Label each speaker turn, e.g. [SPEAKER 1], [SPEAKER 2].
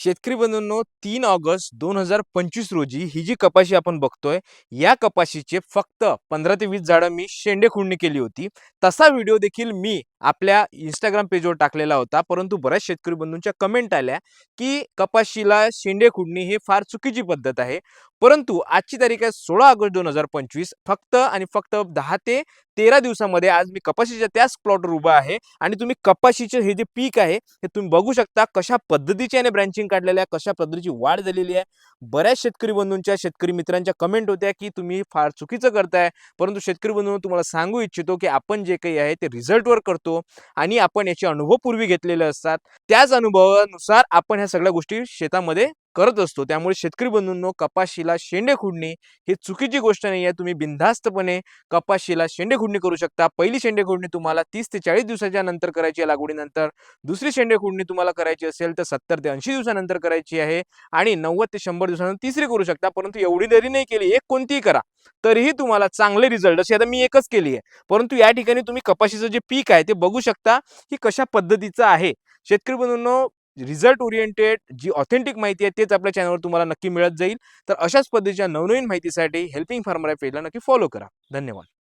[SPEAKER 1] शेतकरी बंधूंनो, 3 ऑगस्ट 2025 रोजी ही जी कपाशी आपण बघतोय, या कपाशीचे फक्त 15 ते 20 झाडं मी शेंडे खुडणी केली होती. तसा व्हिडिओ देखील मी आपल्या Instagram पेजवर टाकलेला होता. परंतु बऱ्याच शेतकरी बंधूंच्या कमेंट आल्या, की कपाशीला शेंडे खुडणी ही फार चुकीची पद्धत आहे. परंतु आजची तारीख आहे 16 ऑगस्ट 2025. फक्त आणि फक्त 10 ते 13 दिवसामध्ये आज मी कपाशीच्या त्याच प्लॉटवर उभा आहे आणि तुम्ही कपाशीचे हे जे पीक आहे, हे तुम्ही बघू शकता कशा पद्धतीची याने ब्रँचिंग काढलेली आहे, कशा पद्धतीची वाढ झालेली आहे. बऱ्याच शेतकरी बंधूंच्या, शेतकरी मित्रांच्या कमेंट होत्या, की तुम्ही फार चुकीचं करताय. परंतु शेतकरी बंधूंनो, तुम्हाला सांगू इच्छितो, की आपण जे काही आहे ते रिझल्टवर करतो आणि आपण याचे अनुभव पूर्वी घेतलेले असतात. त्याच अनुभवानुसार आपण ह्या सगळ्या गोष्टी शेतामध्ये करत असतो. त्यामुळे शेतकरी बंधूंनो, कपाशीला शेंडे खुडणी ही चुकीची गोष्ट नाहीये. तुम्ही बिनधास्तपणे कपाशीला शेंडे खुडणी करू शकता. पहिली शेंडे खुडणी तुम्हाला 30 ते 40 दिवसाच्या नंतर करायची आहे लागवडीनंतर. दुसरी शेंडे खुडणी तुम्हाला करायची असेल तर 70 ते 80 दिवसानंतर करायची आहे आणि 90 ते 100 दिवसानंतर तिसरी करू शकता. परंतु एवढी देरी नाही केली, एक कोणतीही करा. तरीही तुम्हाला चांगले रिझल्ट, अशी आता मी एकच केली आहे. परंतु या ठिकाणी तुम्ही कपाशीचं जे पीक आहे ते बघू शकता, की कशा पद्धतीचं आहे. शेतकरी बंधूंनो, रिझल्ट ओरिएंटेड जी ऑथेंटिक माहिती आहे तेच आपल्या चॅनलवर तुम्हाला नक्की मिळत जाईल. तर अशाच पद्धतीच्या नवनवीन माहितीसाठी हेल्पिंग फार्मर या पेजला नक्की फॉलो करा. धन्यवाद.